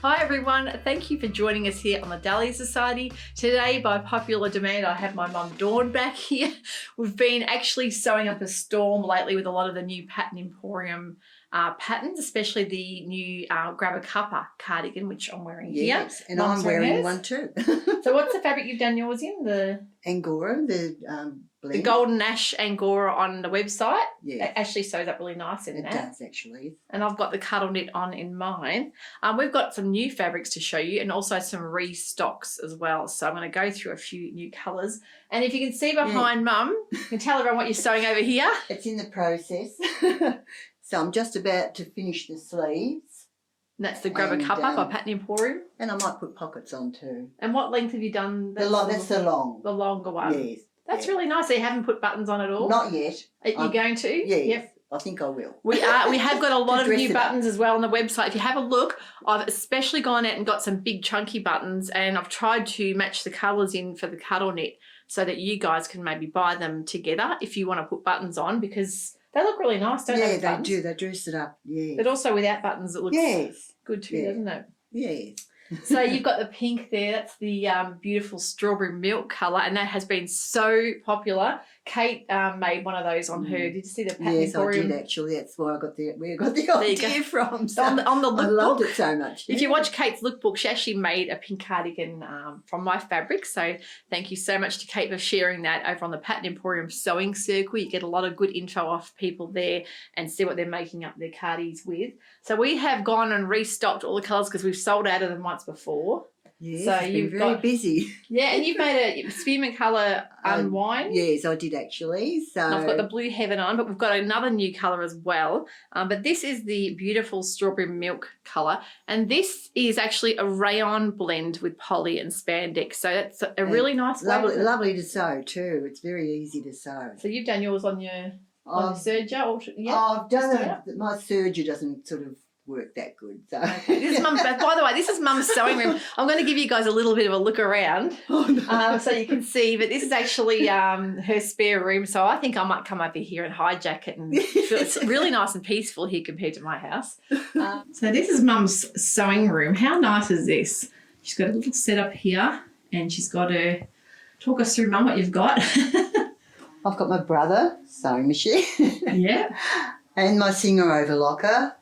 Hi everyone, thank you for joining us here on the Dahlia Society. Today, by popular demand, I have my mum Dawn back here. We've been actually sewing up a storm lately with a lot of the new Pattern Emporium patterns, especially the new Cuppa Cardigan, which I'm wearing here. Yes, and I'm wearing one too. So what's the fabric you've done yours in? The Angora, the Golden Ash Angora on the website. Yeah. It actually sews up really nice in that. It does actually. And I've got the cuddle knit on in mine. We've got some new fabrics to show you and also some restocks as well. So I'm going to go through a few new colours. And if you can see behind Mum, you can tell everyone what you're sewing over here. It's in the process. So I'm just about to finish the sleeves. And that's the Cuppa by Pattern Emporium. And I might put pockets on too. And what length have you done? That's the long. The longer one. Yes. That's really nice. So you haven't put buttons on at all? Not yet. Are you going to? Yes. Yep. I think I will. We have got a lot of new buttons as well on the website. If you have a look, I've especially gone out and got some big chunky buttons, and I've tried to match the colours in for the cuddle knit so that you guys can maybe buy them together if you want to put buttons on, because they look really nice, don't they? Yeah, they do. They dress it up, yes. But also without buttons, it looks good too, doesn't it? Yes. So you've got the pink there. That's the beautiful strawberry milk colour, and that has been so popular. Kate made one of those on her. Did you see the Pattern Emporium? I did actually. That's where I got the idea from. So on the lookbook. I loved it so much. If you watch Kate's lookbook, she actually made a pink cardigan from my fabric. So thank you so much to Kate for sharing that over on the Pattern Emporium Sewing Circle. You get a lot of good info off people there and see what they're making up their cardies with. So we have gone and restocked all the colours because we've sold out of them once before. Yes, so you've been very busy. Yeah, and you've made a spearmint colour unwind. Yes, I did actually. So and I've got the Blue Heaven on, but we've got another new colour as well. But this is the beautiful strawberry milk colour, and this is actually a rayon blend with poly and spandex. So that's a really nice, lovely to sew too. It's very eeasy to sew. So you've done yours on your serger, I've done it. My serger doesn't sort of work that good. So this is Mum's. By the way, this is Mum's sewing room. I'm going to give you guys a little bit of a look around, so you can see. But this is actually her spare room. So I think I might come over here and hijack it, and it's really nice and peaceful here compared to my house. So this is Mum's sewing room. How nice is this? She's got a little setup here, and she's got to talk us through, Mum, what you've got. I've got my brother sewing machine. Yeah. And my Singer overlocker.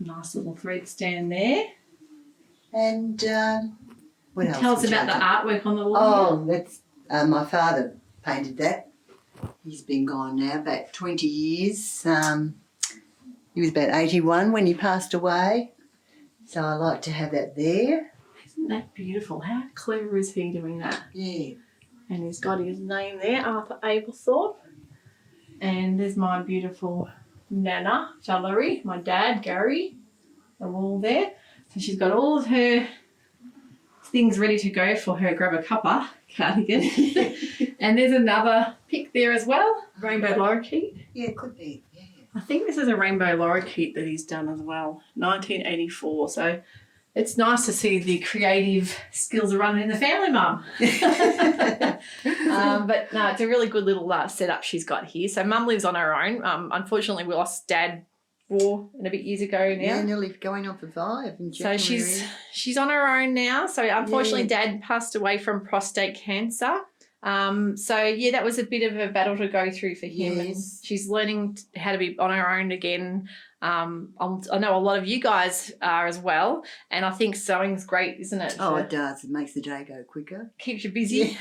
Nice little thread stand there. And what else? Tell us about the artwork on the wall. Oh, that's my father painted that. He's been gone now about 20 years. He was about 81 when he passed away. So I like to have that there. Isn't that beautiful? How clever is he doing that? Yeah. And he's got his name there, Arthur Ablethorpe. And there's my beautiful Nana, Valerie, my dad, Gary. They're all there. So she's got all of her things ready to go for her Cuppa cardigan. And there's another pick there as well, rainbow lorikeet. Yeah, it could be. Yeah. I think this is a rainbow lorikeet that he's done as well, 1984. So it's nice to see the creative skills are running in the family, Mum. But no, it's a really good little setup she's got here. So Mum lives on her own. Unfortunately, we lost Dad 4 and a bit years ago now. Yeah, nearly going on for 5 in January. So she's on her own now. So unfortunately, Dad passed away from prostate cancer. So yeah, that was a bit of a battle to go through for him. Yes. And she's learning how to be on her own again. I know a lot of you guys are as well, and I think sewing's great, isn't it? Oh, it does. It makes the day go quicker. Keeps you busy.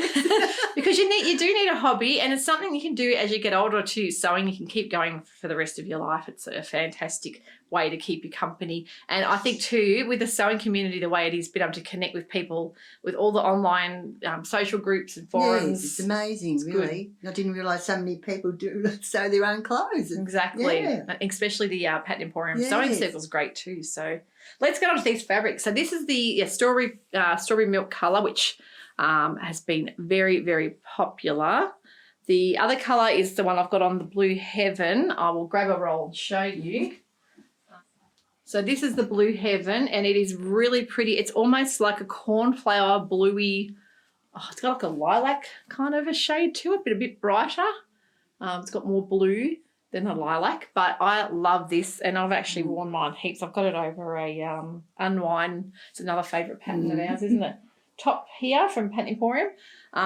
Because you do need a hobby, and it's something you can do as you get older too. Sewing, you can keep going for the rest of your life. It's a fantastic way to keep you company. And I think too, with the sewing community, the way it is, being able to connect with people with all the online social groups and forums. Yes, it's amazing, really. Good. I didn't realise so many people do sew their own clothes. Exactly. Yeah. Especially the Pattern Emporium Sewing Circle is great too. So let's get on to these fabrics. So this is the strawberry milk colour, which has been very, very popular. The other colour is the one I've got on the Blue Heaven. I will grab a roll and show you. So this is the Blue Heaven, and it is really pretty. It's almost like a cornflower bluey. Oh, it's got like a lilac kind of a shade to it, but a bit brighter. It's got more blue than a lilac, but I love this, and I've actually worn mine heaps. I've got it over a Unwind. It's another favourite pattern of ours, isn't it? Top here from Pattern Emporium.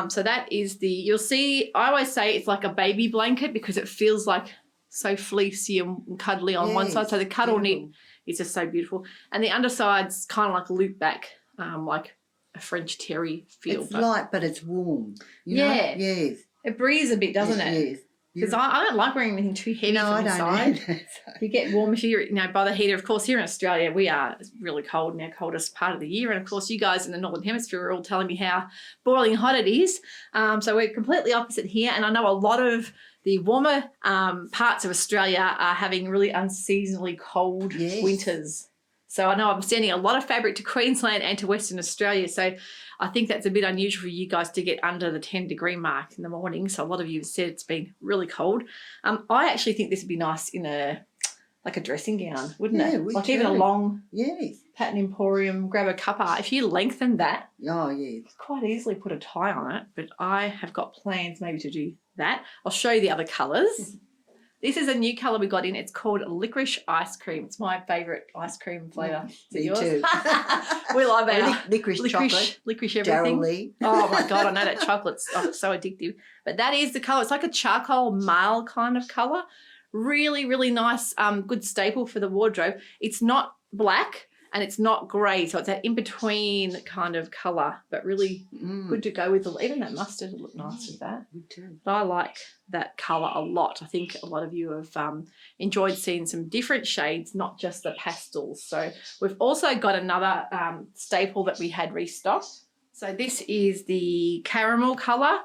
So that is you'll see, I always say it's like a baby blanket because it feels like so fleecy and cuddly on one side. So the cuddle knit is just so beautiful. And the underside's kind of like a loop back, like a French terry feel. It's light, but it's warm. You know? Yes. It breathes a bit, doesn't it? Yes. Because I don't like wearing anything too heavy from the side. You get warm if you're by the heater. Of course, here in Australia, we are really cold in our coldest part of the year. And, of course, you guys in the Northern Hemisphere are all telling me how boiling hot it is. So we're completely opposite here. And I know a lot of the warmer parts of Australia are having really unseasonably cold winters. So I know I'm sending a lot of fabric to Queensland and to Western Australia. So I think that's a bit unusual for you guys to get under the 10-degree mark in the morning. So a lot of you have said it's been really cold. I actually think this would be nice in a dressing gown, wouldn't it? Like even a long Pattern Emporium, grab a cuppa. If you lengthen that, you could quite easily put a tie on it. But I have got plans maybe to do that. I'll show you the other colours. This is a new colour we got in. It's called Licorice Ice Cream. It's my favourite ice cream flavour. Is it yours? Too. We love our licorice chocolate. Licorice everything. Lee. Oh, my God, I know that chocolate's so addictive. But that is the colour. It's like a charcoal mail kind of colour. Really, really nice, good staple for the wardrobe. It's not black and it's not grey, so it's that in-between kind of colour, but really good to go with. Even that mustard would look nice with that. Me too. But I like that colour a lot. I think a lot of you have enjoyed seeing some different shades, not just the pastels. So we've also got another staple that we had restocked. So this is the caramel colour,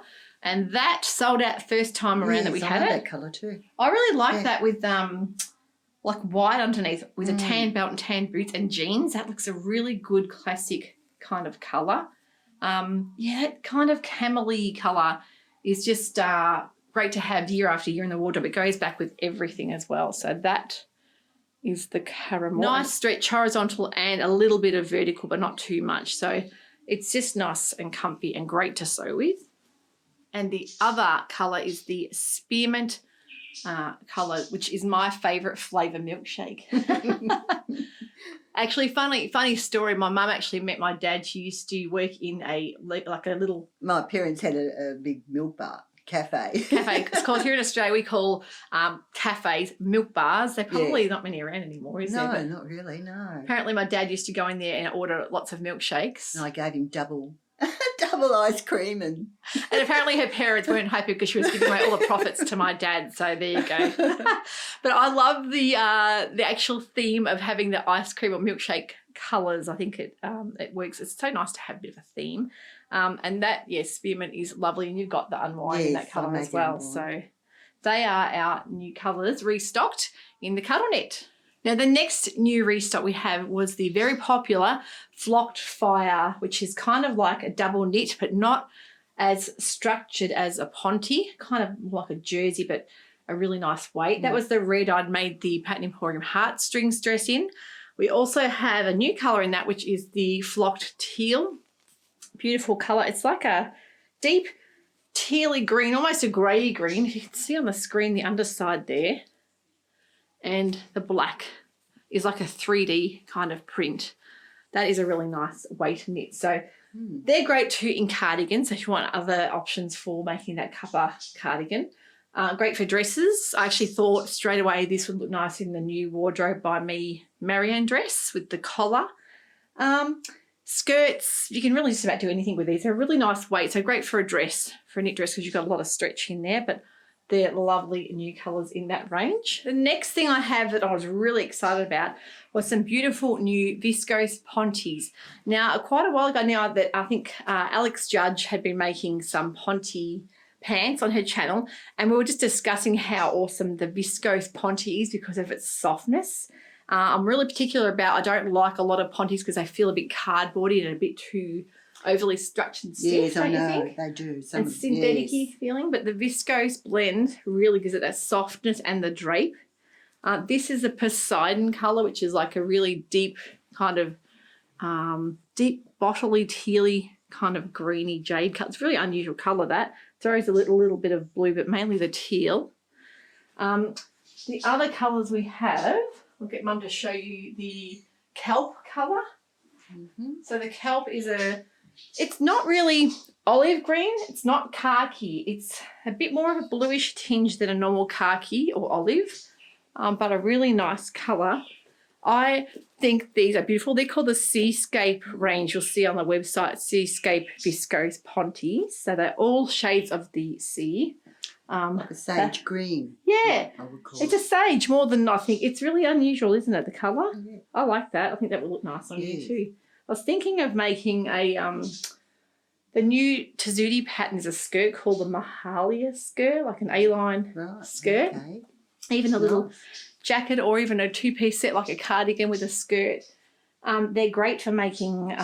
and that sold out first time around that we had it. That colour too. I really like that with like white underneath with a tan belt and tan boots and jeans. That looks a really good classic kind of colour. That kind of camel-y colour is just great to have year after year in the wardrobe. It goes back with everything as well. So that is the caramel. Nice stretch horizontal and a little bit of vertical, but not too much. So it's just nice and comfy and great to sew with. And the other colour is the Spearmint colour, which is my favourite flavour milkshake. Actually, funny story. My mum actually met my dad. She used to work in a little. My parents had a big milk bar cafe. It's called here in Australia. We call cafes milk bars. They're probably not many around anymore, is there? No, not really. No. Apparently, my dad used to go in there and order lots of milkshakes. And I gave him double ice cream and apparently her parents weren't happy because she was giving away all the profits to my dad. So there you go. But I love the actual theme of having the ice cream or milkshake colours. I think it works. It's so nice to have a bit of a theme. And that Spearmint is lovely, and you've got the Unwind in that colour as well. So they are our new colours restocked in the Cuddle Net. Now, the next new restock we have was the very popular Flocked Fire, which is kind of like a double knit, but not as structured as a Ponte, kind of like a jersey, but a really nice weight. That was the red I'd made the Pattern Emporium heartstrings dress in. We also have a new colour in that, which is the Flocked Teal. Beautiful colour. It's like a deep tealy green, almost a grey green. You can see on the screen the underside there. And the black is like a 3D kind of print. That is a really nice weight knit. So they're great too in cardigans. So if you want other options for making that Cuppa cardigan. Great for dresses. I actually thought straight away this would look nice in the new Wardrobe by Me Marianne dress with the collar. Skirts, you can really just about do anything with these. They're a really nice weight. So great for a dress, for a knit dress, because you've got a lot of stretch in there. But they're lovely new colours in that range. The next thing I have that I was really excited about was some beautiful new viscose Pontes. Now, quite a while ago now that I think Alex Judge had been making some Ponte pants on her channel, and we were just discussing how awesome the viscose Ponte is because of its softness. I'm really particular about, I don't like a lot of Pontes because they feel a bit cardboardy and a bit too overly structured and stiff. Yes, I know, you think? they do. And synthetic-y feeling, but the viscose blend really gives it that softness and the drape. This is a Poseidon colour, which is like a really deep kind of deep bottly, tealy kind of greeny jade colour. It's a really unusual colour that. Throws a little bit of blue, but mainly the teal. the other colours we have, we'll get Mum to show you the Kelp colour. So the Kelp is it's not really olive green, it's not khaki, it's a bit more of a bluish tinge than a normal khaki or olive, but a really nice colour. I think these are beautiful. They're called the Seascape range. You'll see on the website, Seascape Viscose Ponte. So they're all shades of the sea. Like a sage green. Yeah. I would call It's a sage more than I think. It's really unusual, isn't it, the colour? Yeah. I like that. I think that will look nice on you too. I was thinking of making the new Sewciety pattern is a skirt called the Mahalia skirt, like an A-line skirt. Okay. Even a little jacket or even a two-piece set like a cardigan with a skirt. They're great for making,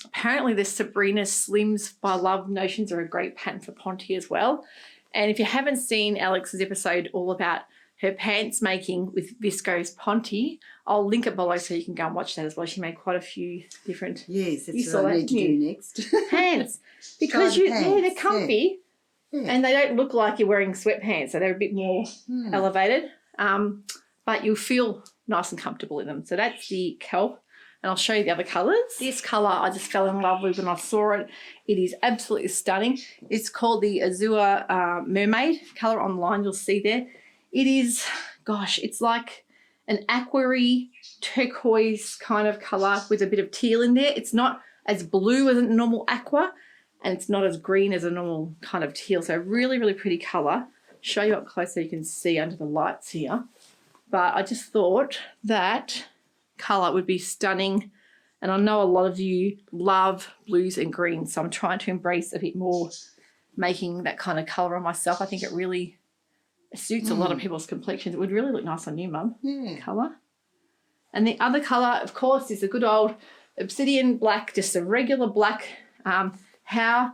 apparently the Sabrina Slims by Love Notions are a great pattern for Ponte as well. And if you haven't seen Alex's episode all about her pants making with viscose Ponte, I'll link it below so you can go and watch that as well. She made quite a few different. Yes, that's what I need to do next. Pants. Because they're comfy and they don't look like you're wearing sweatpants, so they're a bit more elevated. But you'll feel nice and comfortable in them. So that's the Kelp. And I'll show you the other colours. This colour I just fell in love with when I saw it. It is absolutely stunning. It's called the Azure Mermaid colour online. You'll see there. It is, gosh, it's like an aquary turquoise kind of colour with a bit of teal in there. It's not as blue as a normal aqua and it's not as green as a normal kind of teal. So really, really pretty colour. Show you up close so you can see under the lights here. But I just thought that colour would be stunning. And I know a lot of you love blues and greens, so I'm trying to embrace a bit more making that kind of colour on myself. I think it really suits a lot of people's complexions. It would really look nice on you, Mum, colour. And the other colour, of course, is a good old Obsidian Black, just a regular black. How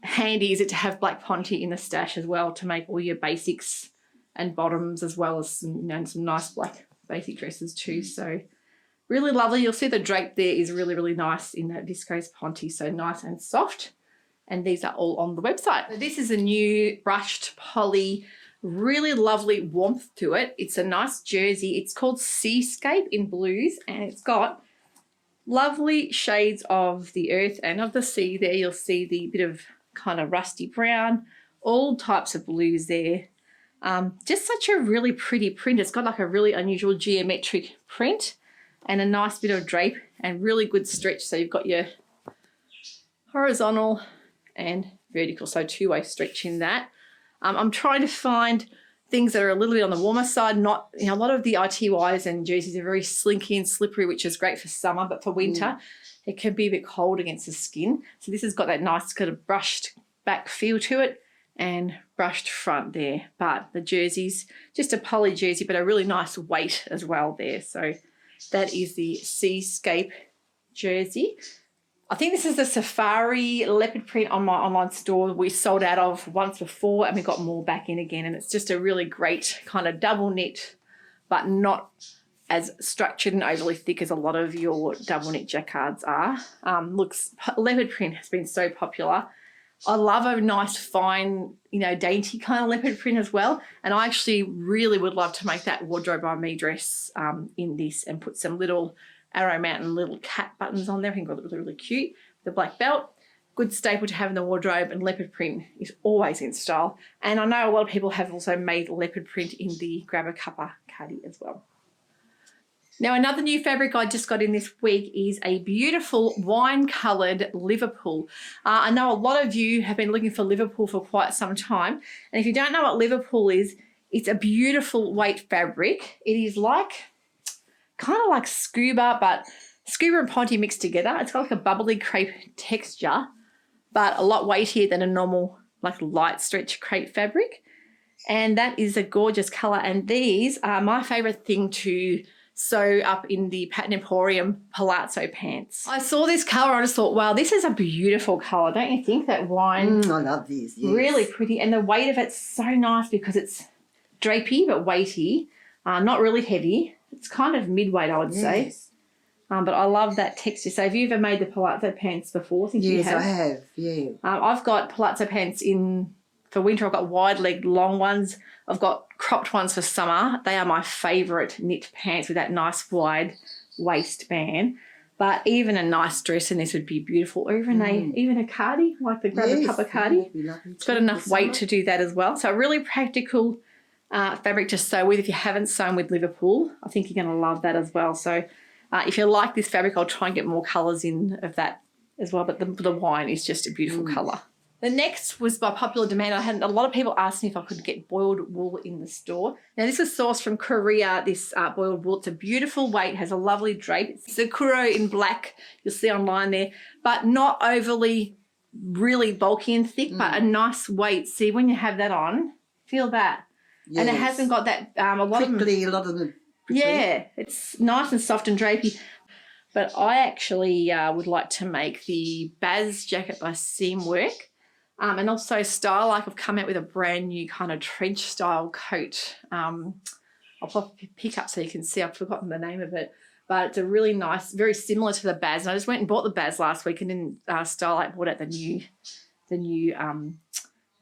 handy is it to have black Ponte in the stash as well to make all your basics and bottoms as well as some nice black basic dresses too. So really lovely. You'll see the drape there is really, really nice in that viscose Ponte, so nice and soft. And these are all on the website. So this is a new brushed poly, really lovely warmth to it. It's a nice jersey. It's called Seascape in blues and it's got lovely shades of the earth and of the sea there. You'll see the bit of kind of rusty brown, all types of blues there. Just such a really pretty print. It's got like a really unusual geometric print and a nice bit of drape and really good stretch. So you've got your horizontal and vertical, so two-way stretch in that. I'm trying to find things that are a little bit on the warmer side. Not, a lot of the ITYs and jerseys are very slinky and slippery, which is great for summer, but for winter, it can be a bit cold against the skin. So this has got that nice kind of brushed back feel to it and brushed front there. But the jersey's just a poly jersey, but a really nice weight as well there. So that is the Seascape jersey. I think this is the safari leopard print on my online store we sold out of once before and we got more back in again. And it's just a really great kind of double knit, but not as structured and overly thick as a lot of your double knit jacquards are. Leopard print has been so popular. I love a nice fine, dainty kind of leopard print as well. And I actually really would love to make that wardrobe by me dress in this and put some little Arrow Mountain little cat buttons on there. I think it would look really cute. The black belt, good staple to have in the wardrobe, and leopard print is always in style. And I know a lot of people have also made leopard print in the Cuppa Cardi as well. Now, another new fabric I just got in this week is a beautiful wine-coloured Liverpool. I know a lot of you have been looking for Liverpool for quite some time. And if you don't know what Liverpool is, it's a beautiful weight fabric. It is kind of like scuba, but scuba and Ponte mixed together. It's got like a bubbly crepe texture, but a lot weightier than a normal light stretch crepe fabric. And that is a gorgeous colour. And these are my favourite thing to sew up in the Pattern Emporium palazzo pants. I saw this colour, I just thought, wow, this is a beautiful colour. Don't you think? That wine. I love this. Yes. Really pretty. And the weight of it's so nice because it's drapey but weighty, not really heavy. It's kind of mid-weight, I would say. But I love that texture. So have you ever made the palazzo pants before? I think you have. Yes, I have, yeah. I've got palazzo pants in for winter. I've got wide-legged long ones. I've got cropped ones for summer. They are my favourite knit pants with that nice wide waistband. But even a nice dress in this would be beautiful. Or even a cardi, like the grab a Cuppa Cardi. It's got enough weight to do that as well. So a really practical fabric to sew with. If you haven't sewn with Liverpool, I think you're going to love that as well. So if you like this fabric, I'll try and get more colours in of that as well. But the wine is just a beautiful colour. The next was by popular demand. I had a lot of people ask me if I could get boiled wool in the store. Now, this is sourced from Korea, this boiled wool. It's a beautiful weight, has a lovely drape. It's the Kuro in black, you'll see online there, but not overly really bulky and thick, but a nice weight. See, when you have that on, feel that. Yes. And it hasn't got that, a lot of them. Yeah, it's nice and soft and drapey. But I actually would like to make the Baz jacket by Seamwork. And also Style Like have come out with a brand new kind of trench style coat. I'll pop a pic up so you can see. I've forgotten the name of it. But it's a really nice, very similar to the Baz. And I just went and bought the Baz last week, and then Style Like bought out the new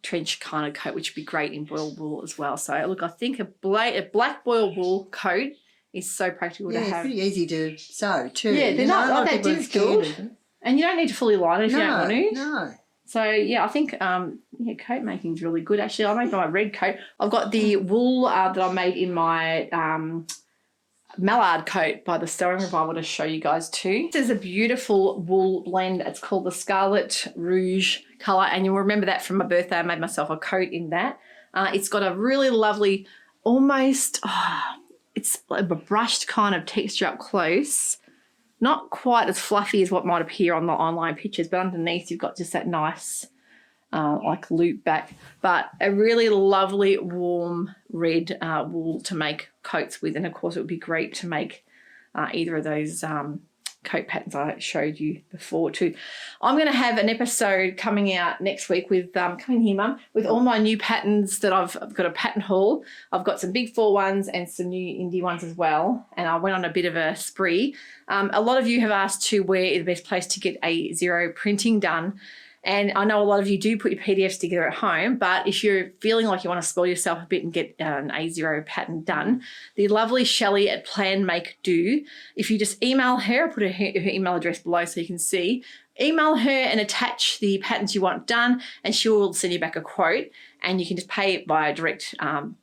trench kind of coat, which would be great in boiled wool as well. So look, I think a black boiled wool coat is so practical to have. Yeah, it's pretty easy to sew too. Yeah, they're not like that difficult. And you don't need to fully line it if you don't want to. No. So, yeah, I think coat making is really good. Actually, I made my red coat. I've got the wool that I made in my mallard coat by the Sewing Revival to show you guys too. This is a beautiful wool blend. It's called the Scarlet Rouge colour, and you'll remember that from my birthday. I made myself a coat in that. It's got a really lovely, almost, it's a brushed kind of texture up close. Not quite as fluffy as what might appear on the online pictures, but underneath you've got just that nice like loop back. But a really lovely warm red wool to make coats with. And, of course, it would be great to make either of those coat patterns I showed you before too. I'm going to have an episode coming out next week with, come in here, Mum, with all my new patterns that I've got a pattern haul. I've got some big 4 ones and some new indie ones as well. And I went on a bit of a spree. A lot of you have asked to where is the best place to get A0 printing done. And I know a lot of you do put your PDFs together at home, but if you're feeling like you want to spoil yourself a bit and get an A0 pattern done, the lovely Shelley at Plan Make Do, if you just email her, I'll put her email address below so you can see, email her and attach the patterns you want done, and she will send you back a quote, and you can just pay it by a direct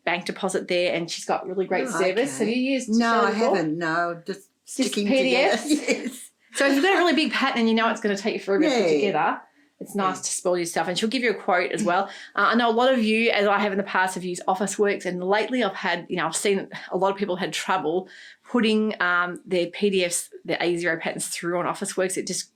bank deposit there, and she's got really great service. Okay. Have you used No, Shelley I before? haven't. No, just sticking PDFs? together. Yes. So if you've got a really big pattern and you know it's going to take you forever to put together, it's nice to spoil your stuff, and she'll give you a quote as well. I know a lot of you, as I have in the past, have used Officeworks, and lately I've seen a lot of people had trouble putting their PDFs, their A0 patterns through on Officeworks. It just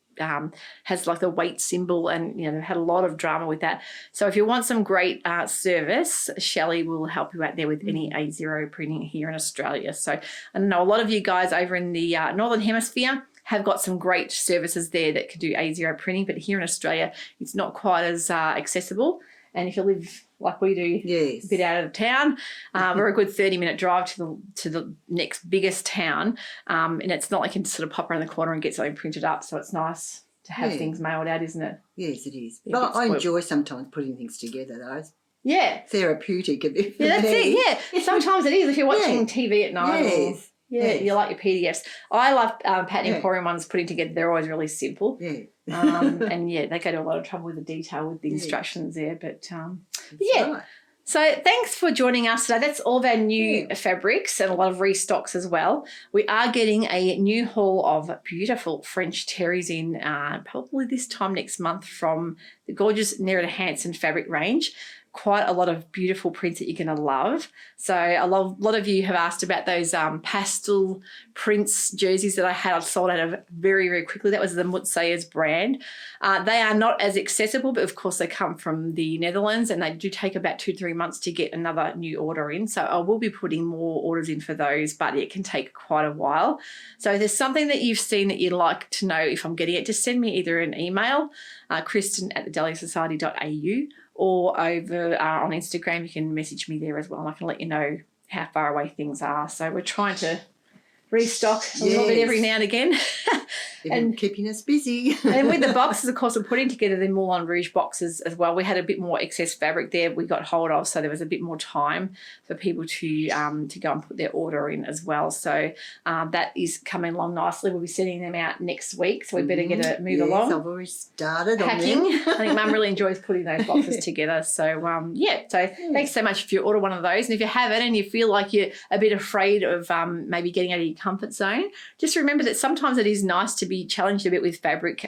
has like the weight symbol, and they've had a lot of drama with that. So if you want some great service, Shelley will help you out there with any A0 printing here in Australia. So I know a lot of you guys over in the Northern Hemisphere have got some great services there that can do A0 printing, but here in Australia, it's not quite as accessible. And if you live like we do, a bit out of town, we're a good 30-minute drive to the next biggest town, and it's not like you can sort of pop around the corner and get something printed up. So it's nice to have things mailed out, isn't it? Yes, it is. But I enjoy sometimes putting things together, though. Yeah. Therapeutic a bit for that's me. it, yeah. Sometimes it is if you're watching TV at night. Yes. You like your PDFs. I love Pattern Emporium ones putting together. They're always really simple. Yeah. And, they go to a lot of trouble with the detail with the instructions there. But Right. So thanks for joining us today. That's all of our new fabrics and a lot of restocks as well. We are getting a new haul of beautiful French terries in probably this time next month from the gorgeous Nerida Hanson fabric range. Quite a lot of beautiful prints that you're going to love. So a lot of you have asked about those pastel prints jerseys that I had. I've sold out of very, very quickly. That was the Mutsayers brand. They are not as accessible, but of course they come from the Netherlands, and they do take about 2 to 3 months to get another new order in. So I will be putting more orders in for those, but it can take quite a while. So if there's something that you've seen that you'd like to know if I'm getting it, just send me either an email, Kristen at thedahliasociety.au, or over on Instagram. You can message me there as well, and I can let you know how far away things are. So we're trying to restock a little bit every now and again. And keeping us busy. And with the boxes, of course, we're putting together the Moulin Rouge boxes as well. We had a bit more excess fabric there we got hold of, so there was a bit more time for people to go and put their order in as well. So that is coming along nicely. We'll be sending them out next week, so we better get a move along. I've already started packing. on them. I think Mum really enjoys putting those boxes together. So thanks so much if you order one of those. And if you haven't and you feel like you're a bit afraid of maybe getting out of your comfort zone, just remember that sometimes it is nice to be challenged a bit with fabric,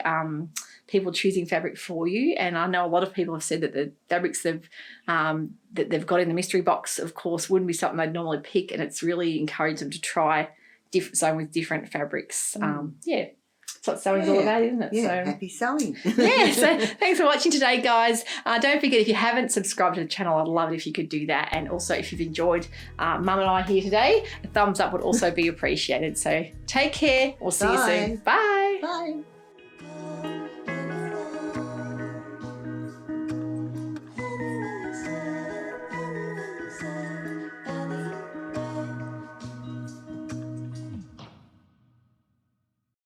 people choosing fabric for you. And I know a lot of people have said that the fabrics that they've got in the mystery box, of course, wouldn't be something they'd normally pick, and it's really encouraged them to try with different fabrics. That's what sewing's all about, isn't it? Yeah, so, happy sewing. So thanks for watching today, guys. Don't forget, if you haven't subscribed to the channel, I'd love it if you could do that. And also, if you've enjoyed Mum and I here today, a thumbs up would also be appreciated. So take care. We'll see you soon. Bye. Bye.